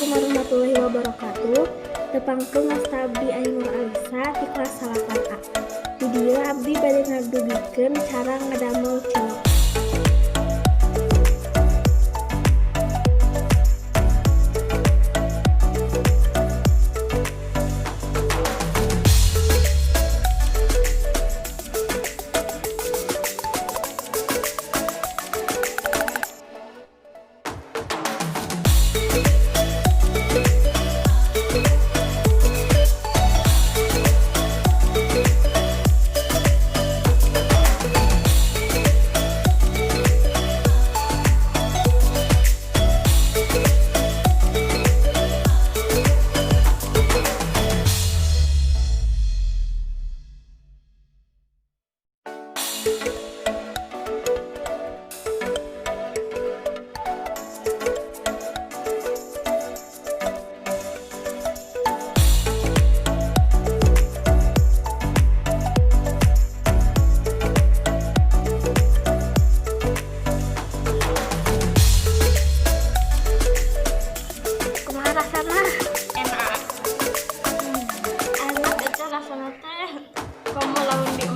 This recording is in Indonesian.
Assalamualaikum warahmatullahi wabarakatuh. Tepangkeun ngasta abdi Ainur Alisa di kelas 8A. Di dieu abdi bade ngagdugikeun cara ngadamel cilok. Kumaha rasana? Enak. Enak eta rasana teh. Kamu lamun di